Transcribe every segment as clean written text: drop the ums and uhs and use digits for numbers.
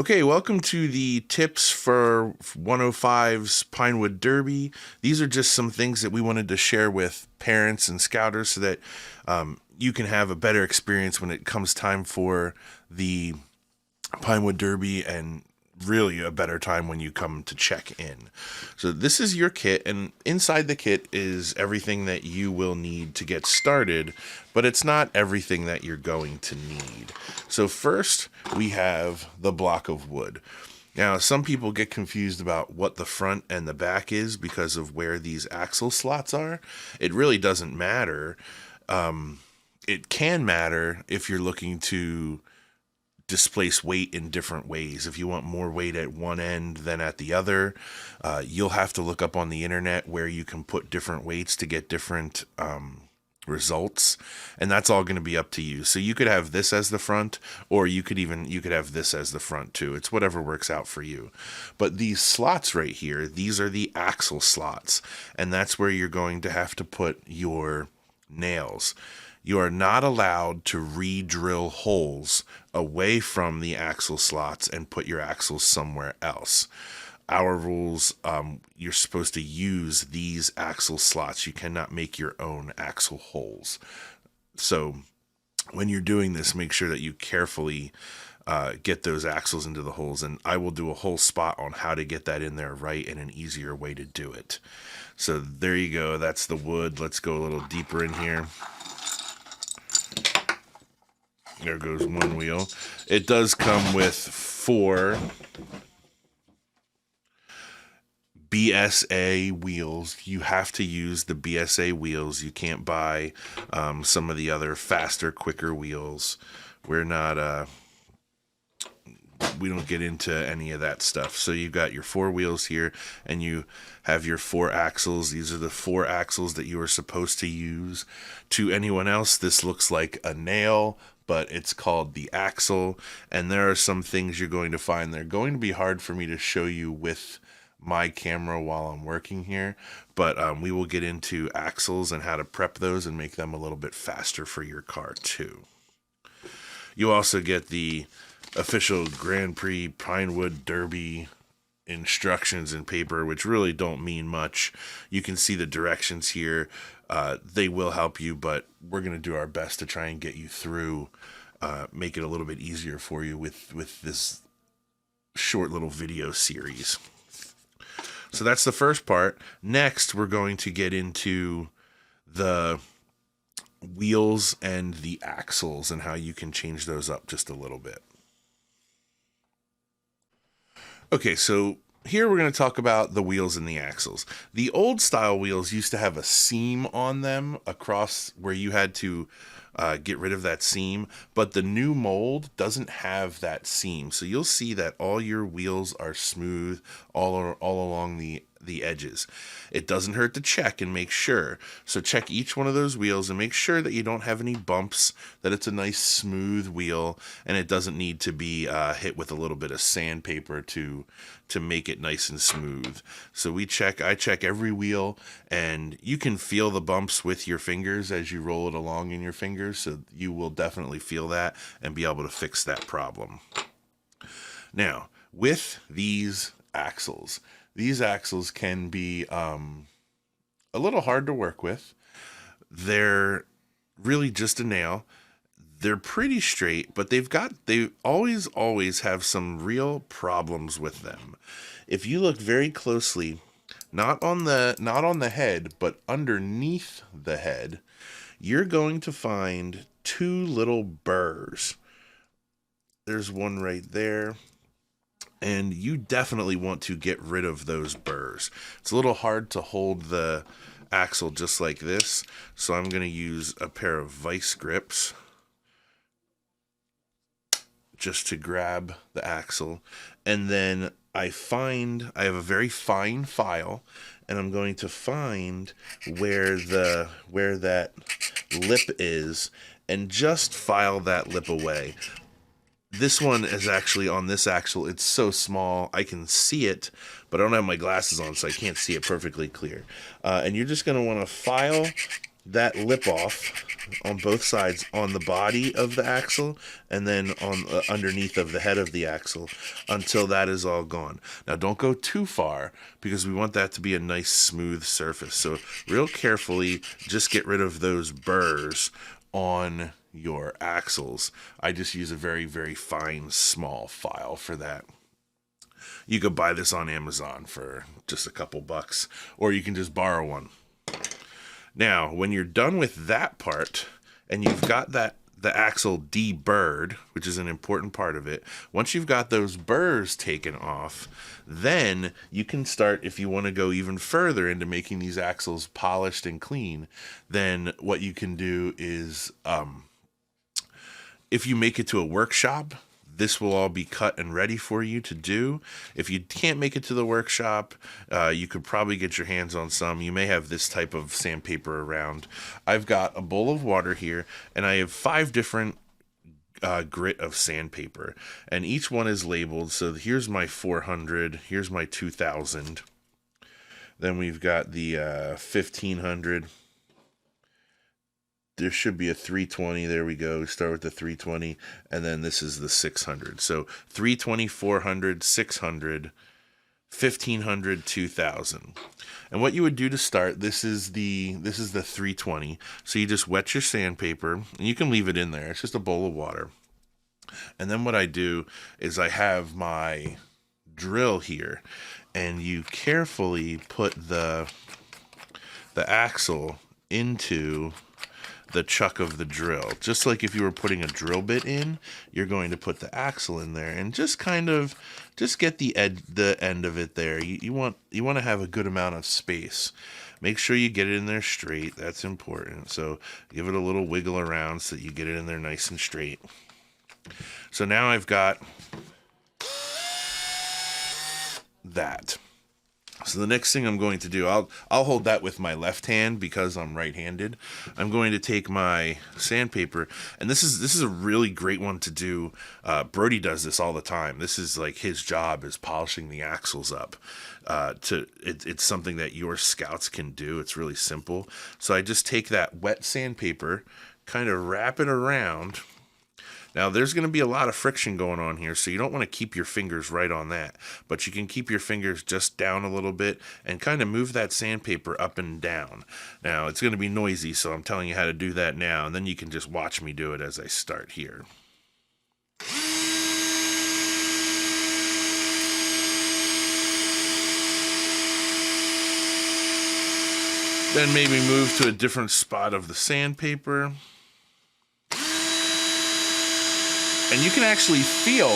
Okay, welcome to the tips for 105's Pinewood Derby. These are just some things that we wanted to share with parents and scouters so that you can have a better experience when it comes time for the Pinewood Derby and really a better time when you come to check in. So this is your kit, and inside the kit is everything that you will need to get started, but it's not everything that you're going to need. So first, we have the block of wood. Now, some people get confused about what the front and the back is because of where these axle slots are. It really doesn't matter. It can matter if you're looking to displace weight in different ways. If you want more weight at one end than at the other, you'll have to look up on the internet where you can put different weights to get different results, and that's all going to be up to you. So you could have this as the front, or you could have this as the front too. It's whatever works out for you. But these slots right here, these are the axle slots, and that's where you're going to have to put your nails. You are not allowed to re-drill holes away from the axle slots and put your axles somewhere else. Our rules, you're supposed to use these axle slots. You cannot make your own axle holes. So when you're doing this, make sure that you carefully get those axles into the holes. And I will do a whole spot on how to get that in there right and an easier way to do it. So there you go. That's the wood. Let's go a little deeper in here. There goes one wheel. It does come with 4 BSA wheels. You have to use the BSA wheels. You can't buy some of the other faster, quicker wheels. We're not, we don't get into any of that stuff. So you've got your 4 wheels here, and you have your 4 axles. These are the 4 axles that you are supposed to use. To anyone else, this looks like a nail, but it's called the axle, and there are some things you're going to find. They're going to be hard for me to show you with my camera while I'm working here, but we will get into axles and how to prep those and make them a little bit faster for your car too. You also get the official Grand Prix Pinewood Derby instructions in paper, which really don't mean much. You can see the directions here. They will help you, but we're going to do our best to try and get you through, make it a little bit easier for you with this short little video series. So that's the first part. Next, we're going to get into the wheels and the axles and how you can change those up just a little bit. Okay, so here we're going to talk about the wheels and the axles. The old style wheels used to have a seam on them across where you had to get rid of that seam, but the new mold doesn't have that seam. So you'll see that all your wheels are smooth all along the edges. It doesn't hurt to check and make sure. So check each one of those wheels and make sure that you don't have any bumps, that it's a nice smooth wheel, and it doesn't need to be hit with a little bit of sandpaper to make it nice and smooth. So I check every wheel, and you can feel the bumps with your fingers as you roll it along in your fingers, so you will definitely feel that and be able to fix that problem. Now, with these axles can be a little hard to work with. They're really just a nail. They're pretty straight, but they always have some real problems with them. If you look very closely, not on the head, but underneath the head, you're going to find 2 little burrs. There's one right there. And you definitely want to get rid of those burrs. It's a little hard to hold the axle just like this, so I'm going to use a pair of vice grips just to grab the axle. And then I have a very fine file, and I'm going to find where that lip is and just file that lip away. This one is actually on this axle. It's so small I can see it, but I don't have my glasses on, so I can't see it perfectly clear. And you're just going to want to file that lip off on both sides, on the body of the axle and then on underneath of the head of the axle, until that is all gone. Now don't go too far, because we want that to be a nice smooth surface. So real carefully just get rid of those burrs on your axles. I just use a very, very fine small file for that. You could buy this on Amazon for just a couple bucks, or you can just borrow one. Now, when you're done with that part, and you've got the axle deburred, which is an important part of it, once you've got those burrs taken off, then you can start, if you want to go even further into making these axles polished and clean, then what you can do is, if you make it to a workshop, this will all be cut and ready for you to do. If you can't make it to the workshop, you could probably get your hands on some. You may have this type of sandpaper around. I've got a bowl of water here, and I have 5 different grit of sandpaper, and each one is labeled. So here's my 400, here's my 2000. Then we've got the 1500. There should be a 320. There we go. We start with the 320, and then this is the 600. So 320, 400, 600, 1500, 2000. And what you would do to start, this is the 320. So you just wet your sandpaper, and you can leave it in there. It's just a bowl of water. And then what I do is I have my drill here, and you carefully put the axle into the chuck of the drill. Just like if you were putting a drill bit in, you're going to put the axle in there, and just get the end of it there. You want to have a good amount of space. Make sure you get it in there straight. That's important. So give it a little wiggle around so that you get it in there nice and straight. So now I've got that. So the next thing I'm going to do, I'll hold that with my left hand because I'm right-handed. I'm going to take my sandpaper, and this is a really great one to do. Brody does this all the time. This is like his job, is polishing the axles up. It's something that your scouts can do. It's really simple. So I just take that wet sandpaper, kind of wrap it around. Now, there's going to be a lot of friction going on here, so you don't want to keep your fingers right on that. But you can keep your fingers just down a little bit and kind of move that sandpaper up and down. Now, it's going to be noisy, so I'm telling you how to do that now, and then you can just watch me do it as I start here. Then maybe move to a different spot of the sandpaper. And you can actually feel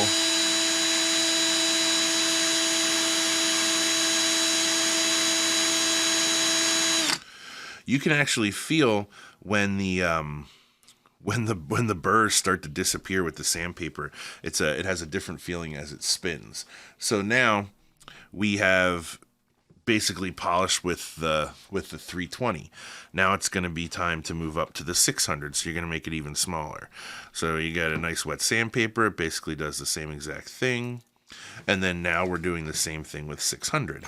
when the burrs start to disappear with the sandpaper. It has a different feeling as it spins. So now we have basically polished with the 320. Now it's going to be time to move up to the 600, so you're going to make it even smaller. So you got a nice wet sandpaper. It basically does the same exact thing. And then now we're doing the same thing with 600.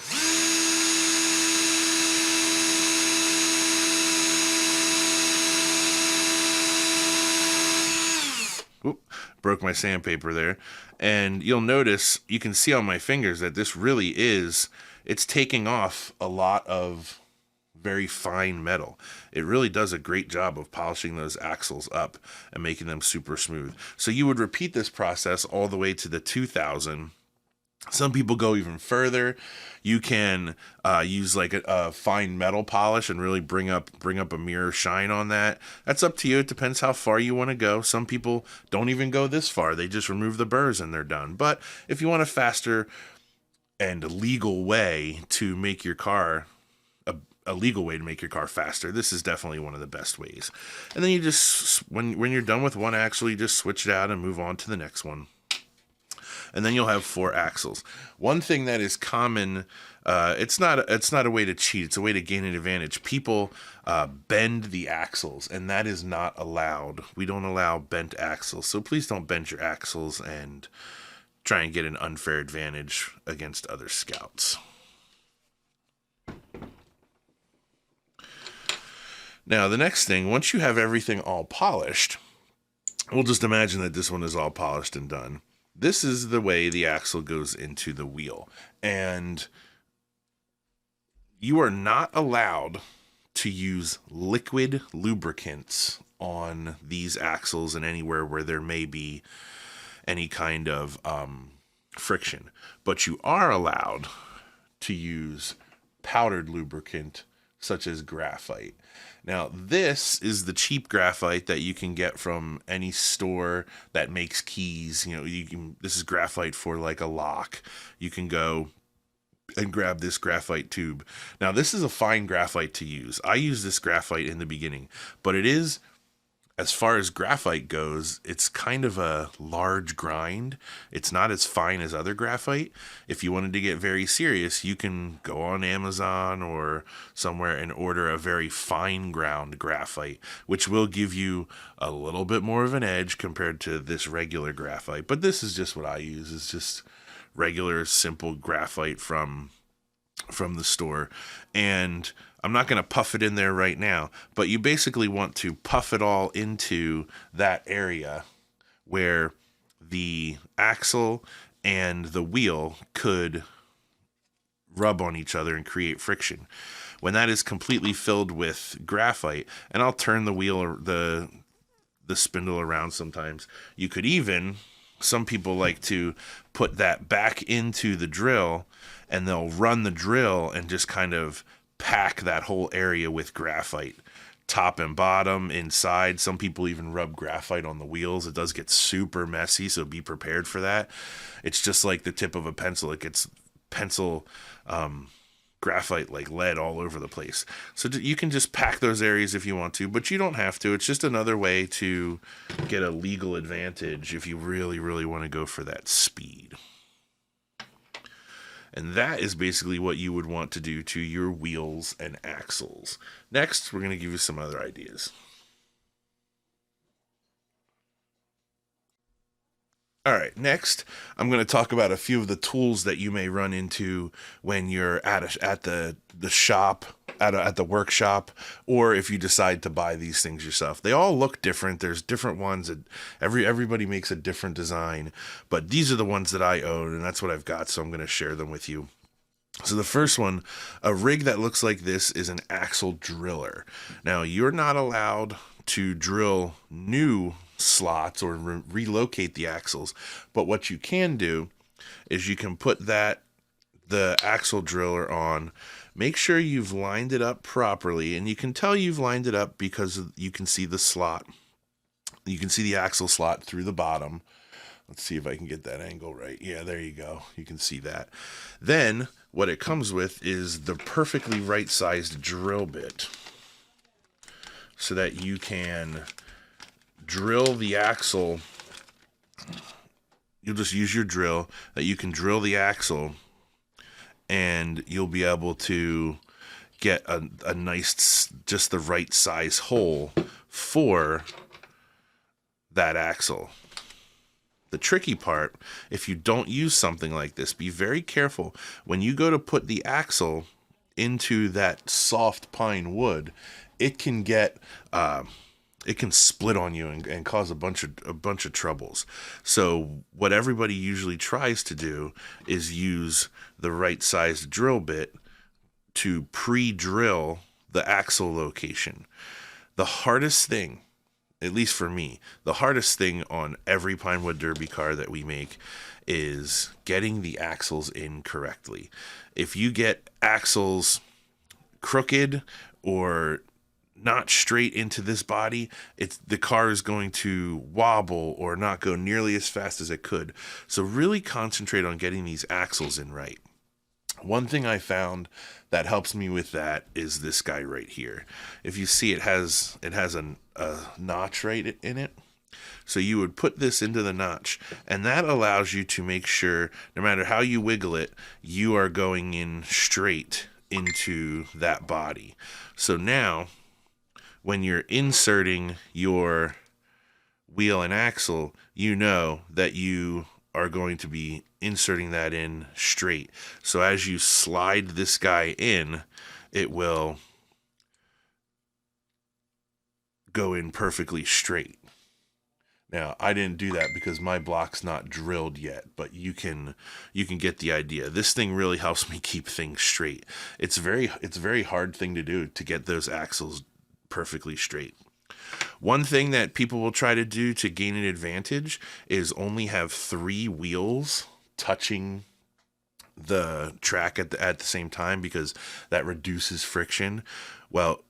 Oop, broke my sandpaper there. And you'll notice, you can see on my fingers that this really is, it's taking off a lot of very fine metal. It really does a great job of polishing those axles up and making them super smooth. So you would repeat this process all the way to the 2000. Some people go even further. You can use like a fine metal polish and really bring up a mirror shine on that. That's up to you. It depends how far you want to go. Some people don't even go this far. They just remove the burrs and they're done. But if you want a faster and legal way to make your car a legal way to make your car faster, this is definitely one of the best ways. And then you just, when you're done with one axle, you just switch it out and move on to the next one. And then you'll have 4 axles. One thing that is common, it's not a way to cheat, it's a way to gain an advantage. People bend the axles, and that is not allowed. We don't allow bent axles, so please don't bend your axles and try and get an unfair advantage against other scouts. Now, the next thing, once you have everything all polished, we'll just imagine that this one is all polished and done. This is the way the axle goes into the wheel. And you are not allowed to use liquid lubricants on these axles and anywhere where there may be any kind of friction. But you are allowed to use powdered lubricant such as graphite. Now, this is the cheap graphite that you can get from any store that makes keys. This is graphite for like a lock. You can go and grab this graphite tube. Now, this is a fine graphite to use. I use this graphite in the beginning, but it is, as far as graphite goes, it's kind of a large grind. It's not as fine as other graphite. If you wanted to get very serious, you can go on Amazon or somewhere and order a very fine ground graphite, which will give you a little bit more of an edge compared to this regular graphite. But this is just what I use. It's just regular, simple graphite from the store. And I'm not going to puff it in there right now, but you basically want to puff it all into that area where the axle and the wheel could rub on each other and create friction. When that is completely filled with graphite, and I'll turn the wheel or the spindle around sometimes. You could even, some people like to put that back into the drill, and they'll run the drill and just kind of pack that whole area with graphite, top and bottom, inside. Some people even rub graphite on the wheels. It does get super messy, so be prepared for that. It's just like the tip of a pencil. It gets pencil graphite like lead all over the place. So you can just pack those areas if you want to, but you don't have to. It's just another way to get a legal advantage if you really, really want to go for that speed. And that is basically what you would want to do to your wheels and axles. Next, we're going to give you some other ideas. All right, next, I'm going to talk about a few of the tools that you may run into when you're at the shop, at the workshop, or if you decide to buy these things yourself. They all look different. There's different ones. Everybody makes a different design, but these are the ones that I own, and that's what I've got, so I'm going to share them with you. So the first one, a rig that looks like this, is an axle driller. Now, you're not allowed to drill new slots or relocate the axles, but what you can do is you can put the axle driller on. Make sure you've lined it up properly, and you can tell you've lined it up because you can see the slot. You can see the axle slot through the bottom. Let's see if I can get that angle right. Yeah, there you go. You can see that. Then what it comes with is the perfectly right-sized drill bit so that you can drill the axle. You'll just use your drill, that you can drill the axle, and you'll be able to get a nice, just the right size hole for that axle. The tricky part, if you don't use something like this, be very careful. When you go to put the axle into that soft pine wood, it can get it can split on you and cause a bunch of troubles. So what everybody usually tries to do is use the right sized drill bit to pre-drill the axle location. The hardest thing, at least for me, the hardest thing on every Pinewood Derby car that we make is getting the axles in correctly. If you get axles crooked or not straight into this body, the car is going to wobble or not go nearly as fast as it could. So really concentrate on getting these axles in right. One thing I found that helps me with that is this guy right here. If you see, it has a notch right in it. So you would put this into the notch, and that allows you to make sure, no matter how you wiggle it, you are going in straight into that body. So now, when you're inserting your wheel and axle, you know that you are going to be inserting that in straight. So as you slide this guy in, it will go in perfectly straight. Now, I didn't do that because my block's not drilled yet, but you can get the idea. This thing really helps me keep things straight. It's a very hard thing to do, to get those axles perfectly straight. One thing that people will try to do to gain an advantage is only have 3 wheels touching the track at the same time, because that reduces friction. Well,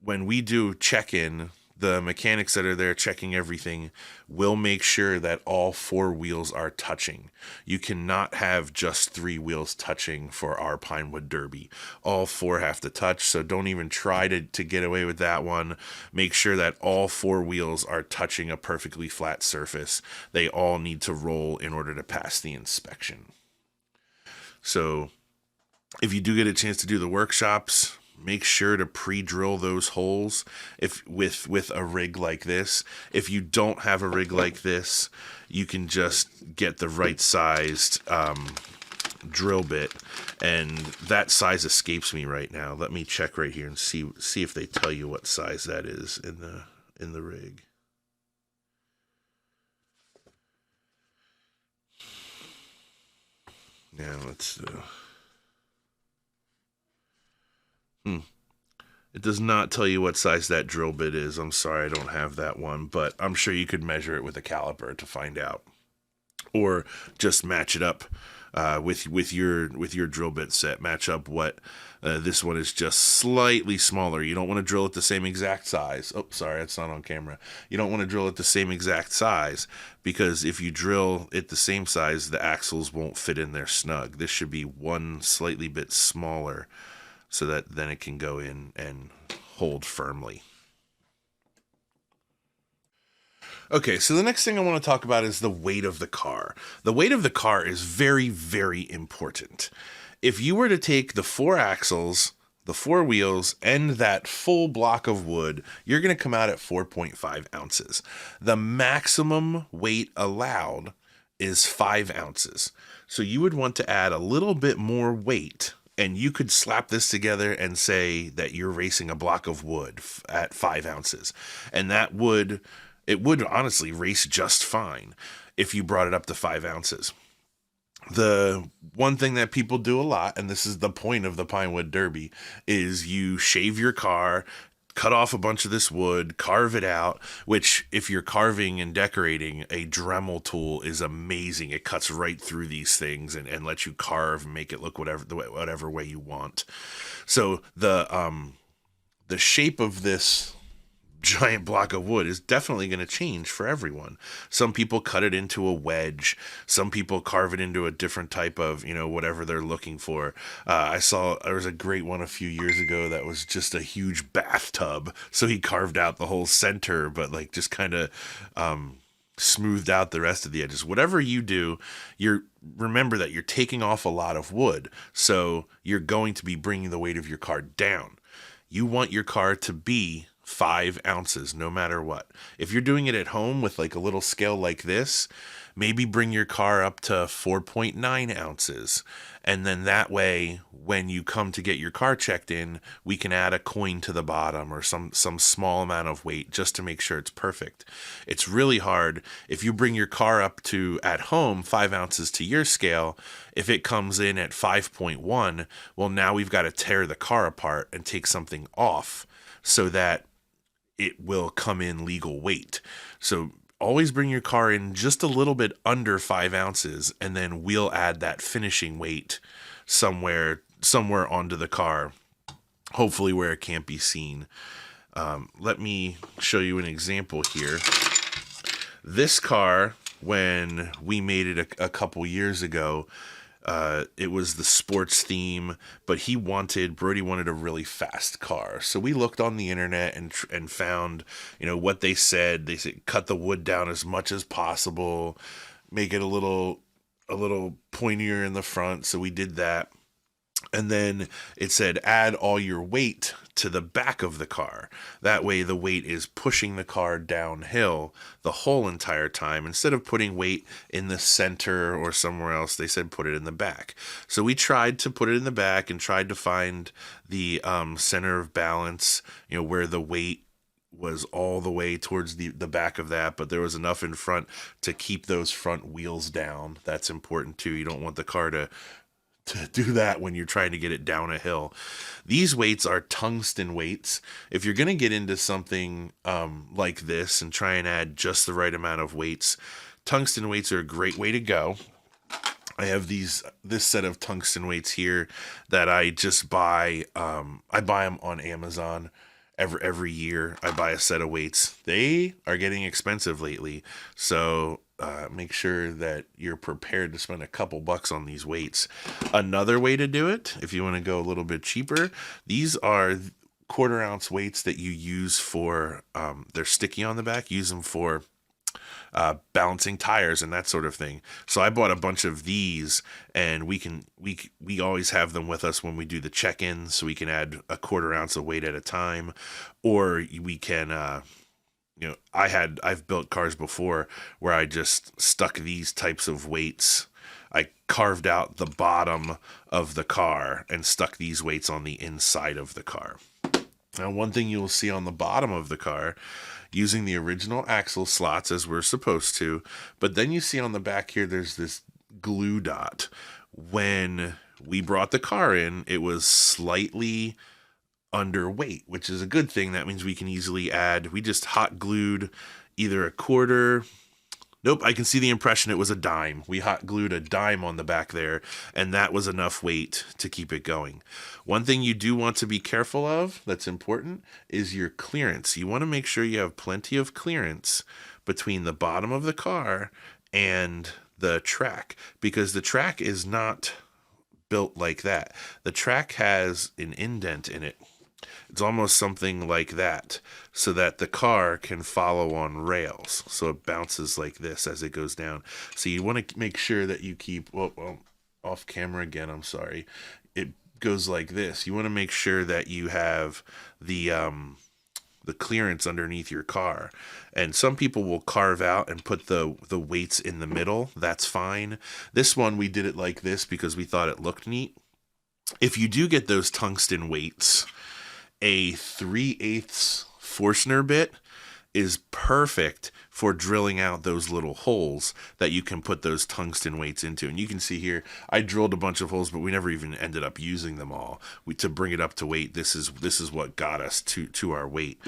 when we do check-in, the mechanics that are there checking everything will make sure that all 4 wheels are touching. You cannot have just 3 wheels touching for our Pinewood Derby. All 4 have to touch, so don't even try to get away with that one. Make sure that all 4 wheels are touching a perfectly flat surface. They all need to roll in order to pass the inspection. So if you do get a chance to do the workshops, make sure to pre-drill those holes with a rig like this. If you don't have a rig like this, you can just get the right sized drill bit, and that size escapes me right now. Let me check right here and see if they tell you what size that is in the rig. Now let's It does not tell you what size that drill bit is. I'm sorry, I don't have that one, but I'm sure you could measure it with a caliper to find out, or just match it up with your drill bit set. Match up what this one is just slightly smaller. You don't want to drill it the same exact size. Oh, sorry, it's not on camera. You don't want to drill it the same exact size, because if you drill it the same size, the axles won't fit in there snug. This should be one slightly bit smaller, so that then it can go in and hold firmly. Okay, so the next thing I want to talk about is the weight of the car. The weight of the car is very, very important. If you were to take the 4 axles, the 4 wheels, and that full block of wood, you're going to come out at 4.5 ounces. The maximum weight allowed is 5 ounces. So you would want to add a little bit more weight, and you could slap this together and say that you're racing a block of wood at 5 ounces. And it would honestly race just fine if you brought it up to 5 ounces. The one thing that people do a lot, and this is the point of the Pinewood Derby, is you shave your car, cut off a bunch of this wood, carve it out, which if you're carving and decorating, a Dremel tool is amazing. It cuts right through these things and lets you carve and make it look whatever way you want. So the shape of this giant block of wood is definitely going to change for everyone. Some people cut it into a wedge. Some people carve it into a different type of, whatever they're looking for. I saw there was a great one a few years ago that was just a huge bathtub. So he carved out the whole center, but just kind of smoothed out the rest of the edges. Whatever you do, remember that you're taking off a lot of wood. So you're going to be bringing the weight of your car down. You want your car to be 5 ounces no matter what. If you're doing it at home with a little scale like this, maybe bring your car up to 4.9 ounces. And then that way, when you come to get your car checked in, we can add a coin to the bottom or some small amount of weight just to make sure it's perfect. It's really hard if you bring your car up to, at home, 5 ounces to your scale. If it comes in at 5.1, well, now we've got to tear the car apart and take something off so that it will come in legal weight. So always bring your car in just a little bit under 5 ounces, and then we'll add that finishing weight somewhere onto the car, hopefully where it can't be seen. Let me show you an example here. This car, when we made it a couple years ago, it was the sports theme, but Brody wanted a really fast car. So we looked on the internet and found, what they said. They said, cut the wood down as much as possible, make it a little pointier in the front. So we did that. And then it said, add all your weight to the back of the car. That way the weight is pushing the car downhill the whole entire time. Instead of putting weight in the center or somewhere else, they said put it in the back. So we tried to put it in the back and tried to find the center of balance, where the weight was all the way towards the back of that, but there was enough in front to keep those front wheels down. That's important too. You don't want the car to do that when you're trying to get it down a hill. These weights are tungsten weights. If you're going to get into something like this and try and add just the right amount of weights, tungsten weights are a great way to go. I have this set of tungsten weights here that I just buy. I buy them on Amazon. Every year I buy a set of weights. They are getting expensive lately, so make sure that you're prepared to spend a couple bucks on these weights. Another way to do it, if you want to go a little bit cheaper, these are quarter-ounce weights that you use for, they're sticky on the back, use them for balancing tires and that sort of thing. So I bought a bunch of these, and we always have them with us when we do the check-ins, so we can add a quarter ounce of weight at a time, or we can I've built cars before where I just stuck these types of weights. I carved out the bottom of the car and stuck these weights on the inside of the car. Now, one thing you'll see on the bottom of the car, using the original axle slots as we're supposed to, but then you see on the back here, there's this glue dot. When we brought the car in, it was slightly underweight, which is a good thing. That means we can easily add, we just hot glued either a quarter. Nope, I can see the impression it was a dime. We hot glued a dime on the back there, and that was enough weight to keep it going. One thing you do want to be careful of that's important is your clearance. You want to make sure you have plenty of clearance between the bottom of the car and the track, because the track is not built like that. The track has an indent in it. It's almost something like that, so that the car can follow on rails. So it bounces like this as it goes down. So you want to make sure that you keep, well, off camera again, I'm sorry. It goes like this. You want to make sure that you have the clearance underneath your car. And some people will carve out and put the weights in the middle. That's fine. This one, we did it like this because we thought it looked neat. If you do get those tungsten weights, a 3/8 Forstner bit is perfect for drilling out those little holes that you can put those tungsten weights into. And you can see here, I drilled a bunch of holes, but we never even ended up using them all. To bring it up to weight, this is what got us to our weight.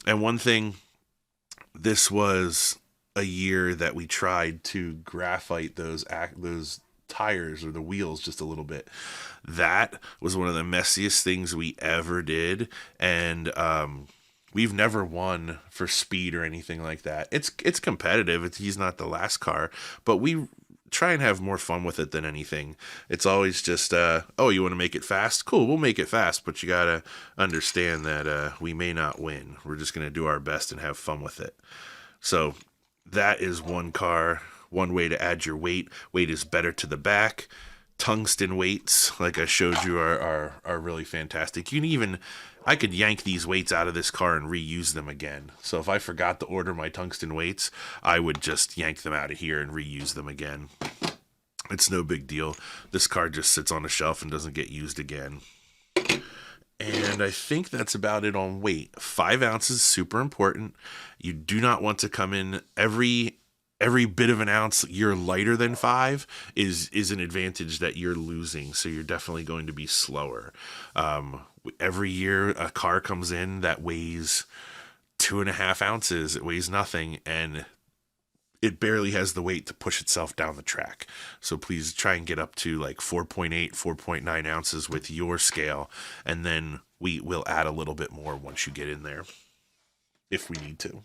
And one thing, this was a year that we tried to graphite those tires or the wheels just a little bit. That was one of the messiest things we ever did, and we've never won for speed or anything like that. It's competitive. He's not the last car, but we try and have more fun with it than anything. It's always just, oh, you want to make it fast? Cool, we'll make it fast, but you gotta understand that we may not win. We're just gonna do our best and have fun with it. So that is one car. One way to add your weight. Weight is better to the back. Tungsten weights, like I showed you, are really fantastic. You can even, I could yank these weights out of this car and reuse them again. So if I forgot to order my tungsten weights, I would just yank them out of here and reuse them again. It's no big deal. This car just sits on a shelf and doesn't get used again. And I think that's about it on weight. 5 ounces, super important. You do not want to come in every bit of an ounce you're lighter than 5 is an advantage that you're losing. So you're definitely going to be slower. Every year a car comes in that weighs 2.5 ounces. It weighs nothing, and it barely has the weight to push itself down the track. So please try and get up to like 4.8, 4.9 ounces with your scale. And then we will add a little bit more once you get in there, if we need to.